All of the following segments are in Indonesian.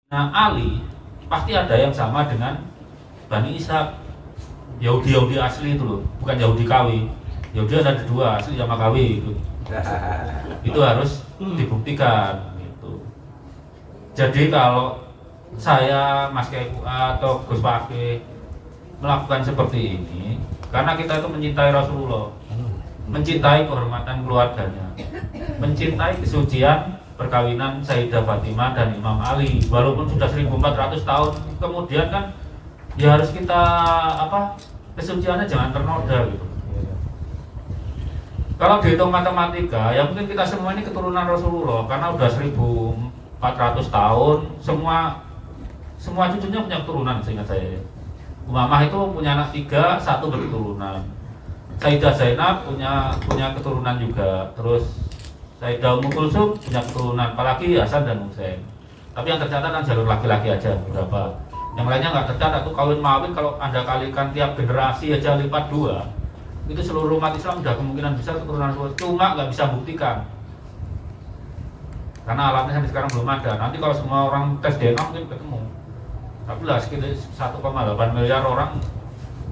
Nah, Ali pasti ada yang sama dengan Bani Ishak, Yahudi asli itu loh, bukan Yahudi KW. Yahudi ada dua, asli sama KW itu. Itu harus dibuktikan gitu. Jadi kalau saya, Mas Keku atau Gus Pake melakukan seperti ini, karena kita itu mencintai Rasulullah, mencintai kehormatan keluarganya, mencintai kesucian perkawinan Sayyidah Fatimah dan Imam Ali, walaupun sudah 1400 tahun kemudian kan ya harus kita kesuciannya jangan ternoda gitu. Kalau dihitung matematika ya mungkin kita semua ini keturunan Rasulullah karena udah 1400 tahun, semua cucunya punya keturunan seingat saya. Umamah itu punya anak 3, 1 berketurunan. Sayyidah Zainab punya keturunan juga. Terus Sayyidah Ummu Kulsum punya keturunan, apalagi Hasan dan Husain. Tapi yang tercatat kan jalur laki-laki aja berapa. Yang lainnya nggak tercatat tuh kawin mawin, kalau Anda kalikan tiap generasi aja lipat 2. Itu seluruh umat Islam udah kemungkinan besar keturunan Rasul. Cuma nggak bisa buktikan. Karena alatnya sampai sekarang belum ada. Nanti kalau semua orang tes DNA mungkin ketemu. Tapi lah sekitar 1,8 miliar orang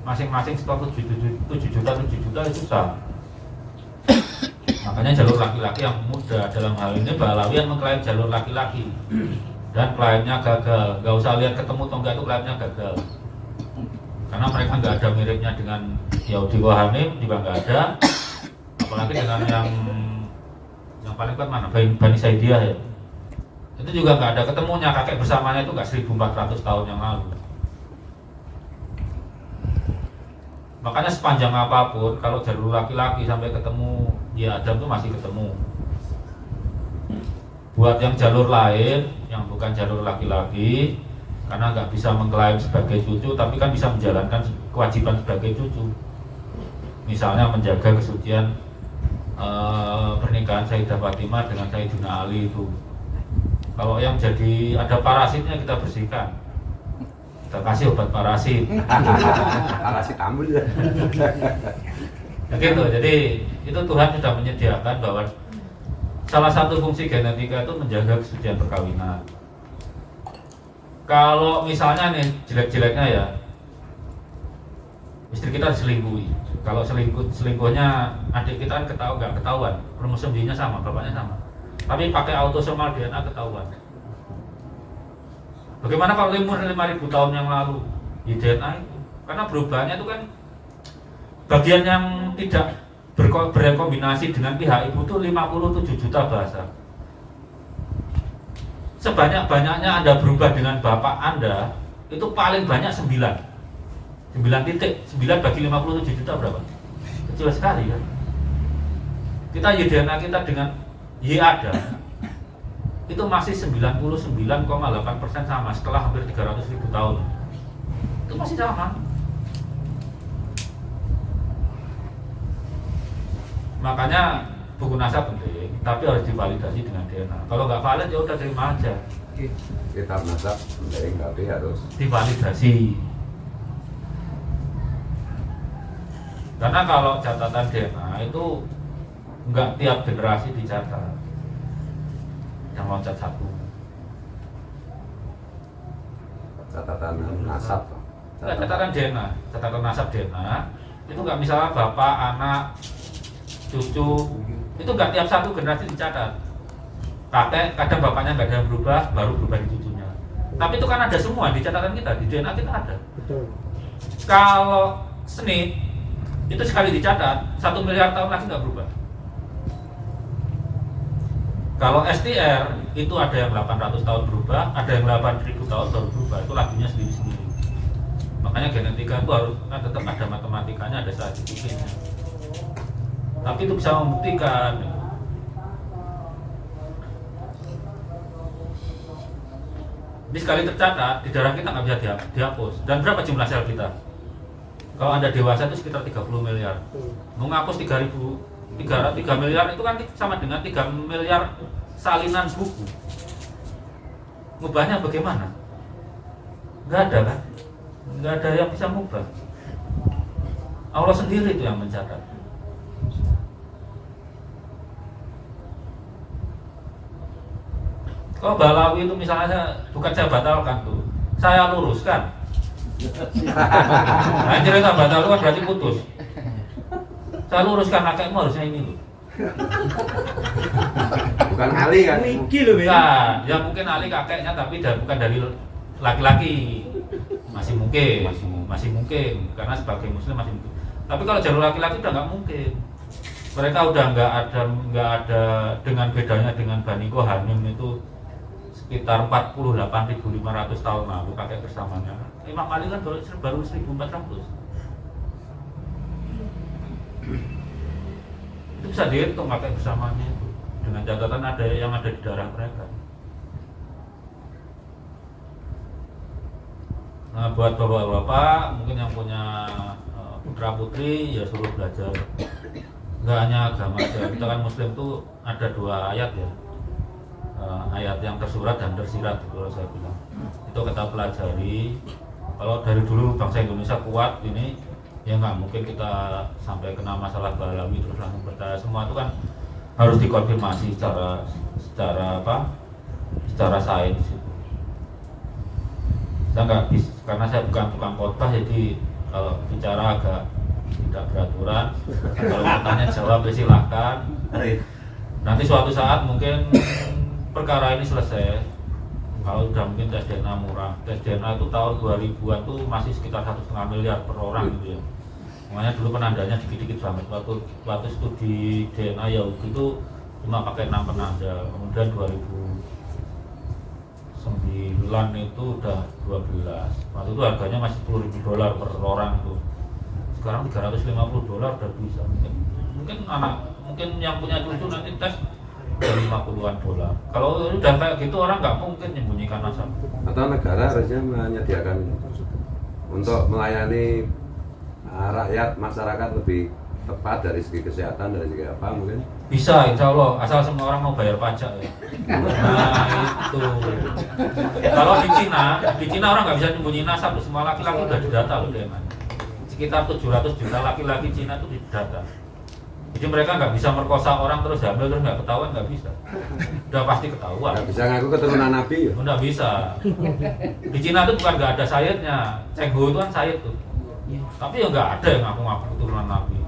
masing-masing sekitar 7 juta itu susah. Makanya jalur laki-laki yang muda dalam hal ini Balawian mengklaim jalur laki-laki dan klaimnya gagal. Gak usah lihat ketemu atau enggak, itu klaimnya gagal karena mereka nggak ada miripnya dengan Yahudi Wahanim, juga nggak ada, apalagi dengan yang paling kuat mana, Bani Saidiyah ya, itu juga nggak ada ketemunya. Kakek bersamanya itu nggak 1400 tahun yang lalu. Makanya sepanjang apapun, kalau jalur laki-laki sampai ketemu ya Adam itu masih ketemu. Buat yang jalur lain, yang bukan jalur laki-laki, karena nggak bisa mengklaim sebagai cucu, tapi kan bisa menjalankan kewajiban sebagai cucu. Misalnya menjaga kesucian pernikahan Sayyidah Fatimah dengan Sayyidina Ali itu. Kalau yang jadi ada parasitnya kita bersihkan. Kita kasih obat parasit. Parasit ambul. Gitu. Jadi itu Tuhan sudah menyediakan bahwa salah satu fungsi genetika itu menjaga kesucian perkawinan. Kalau misalnya nih jelek-jeleknya ya istri kita diselingkuhi. Kalau selingkuhnya adik kita kan nggak ketahuan, kromosom-nya sama, bapaknya sama. Tapi pakai autosomal DNA ketahuan. Bagaimana kalau 5.000 tahun yang lalu di DNA itu? Karena berubahnya itu kan bagian yang tidak berkombinasi dengan pihak ibu itu 57 juta bahasa. Sebanyak-banyaknya Anda berubah dengan bapak Anda, itu paling banyak 9 titik. 9 bagi 57 juta berapa? Kecil sekali kan? Kita DNA kita dengan Y ada, itu masih 99,8% sama setelah hampir 300.000 tahun. Itu masih sama. Makanya buku nasab penting, tapi harus divalidasi dengan DNA. Kalau nggak valid ya udah terima aja. Kitab nasab penting tapi harus divalidasi. Karena kalau catatan DNA itu nggak tiap generasi dicatat. Yang loncat 1. catatan nasab. Nggak, catatan DNA, catatan nasab DNA itu nggak misalnya bapak, anak, cucu, itu nggak tiap 1 generasi dicatat. Kakek kadang bapaknya nggak ada yang berubah, baru berubah di cucunya. Tapi itu kan ada semua di catatan kita, di DNA kita ada. Betul. Kalau SNP itu sekali dicatat 1 miliar tahun lagi nggak berubah. Kalau STR itu ada yang 800 tahun berubah, ada yang 8.000 tahun baru berubah. Itu lagunya sendiri-sendiri. Makanya genetika itu harus kan tetap ada matematikanya, ada statistiknya. Tapi itu bisa membuktikan. Ini sekali tercatat di darah kita nggak bisa dihapus. Dan berapa jumlah sel kita? Kalau Anda dewasa itu sekitar 30 miliar. Menghapus 3 miliar itu kan sama dengan 3 miliar salinan buku. Ngubahnya bagaimana? Nggak ada kan? Nggak ada yang bisa ngubah. Allah sendiri itu yang mencatat. Kalau Balawi itu misalnya bukan saya batalkan tuh, saya luruskan. Nah cerita batal itu kan berarti putus. Saya luruskan kakekmu harusnya ini loh. Bukan Ali kan? Iki lho, Ben. Bukan, ya mungkin Ali kakeknya tapi bukan dari laki-laki. Masih mungkin karena sebagai muslim masih mungkin. Tapi kalau jalur laki-laki udah nggak mungkin. Mereka udah nggak ada dengan bedanya dengan Bani Kohanim itu sekitar 48.500 tahun lalu kakek bersamanya. Imam Ali kan baru 1400. Itu bisa dihitung kakek bersamanya itu dengan catatan ada yang ada di darah mereka. Nah, buat bapak-bapak mungkin yang punya putra putri ya suruh belajar. Nggak hanya agama aja, kita kan muslim tuh ada 2 ayat ya, ayat yang tersurat dan tersirat kalau saya bilang itu kita pelajari. Kalau dari dulu bangsa Indonesia kuat ini ya nggak mungkin kita sampai kena masalah Balawi terus langsung percaya. Semua itu kan harus dikonfirmasi secara sains. Saya nggak bisa, karena saya bukan tukang khotbah, jadi kalau bicara agak tidak beraturan. Kalau mau tanya jawab ya silahkan. Nanti suatu saat mungkin perkara ini selesai. Kalau udah mungkin tes DNA murah. Tes DNA itu tahun 2000-an tuh masih sekitar 1,5 miliar per orang gitu ya. Makanya dulu penandanya dikit-dikit banget. Waktu studi DNA ya itu cuma pakai 6 penanda. Kemudian 2009 itu udah 12. Waktu itu harganya masih $10.000 per orang tuh. Sekarang $350 udah bisa. Mungkin yang punya cucu nanti tes dari $50-an. Kalau udah kayak gitu orang nggak mungkin menyembunyikan nasab. Atau negara harusnya menyediakan untuk melayani rakyat masyarakat lebih tepat dari segi kesehatan, dari segi apa mungkin? Bisa, insya Allah, asal semua orang mau bayar pajak ya. Nah itu. Kalau di Cina orang nggak bisa nyembunyiin nasab, semua laki-laki udah didata loh DNA. Sekitar 700 juta laki-laki Cina itu didata. Jadi mereka nggak bisa merkosa orang terus hamil terus nggak ketahuan, nggak bisa. Udah pasti ketahuan. Nggak bisa ngaku keturunan Nabi ya? Nggak bisa. Di Cina itu bukan nggak ada sayidnya, Chengho itu kan sayid tuh. Tapi ya nggak ada yang ngaku-ngaku keturunan Nabi.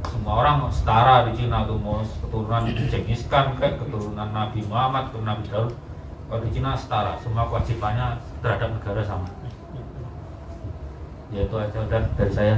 Semua orang setara di Cina tuh, mau keturunan Genghis Khan kayak keturunan Nabi Muhammad, keturunan Nabi Daud. Kalau di Cina setara, semua kewajibannya terhadap negara sama. Ya itu aja udah dari saya.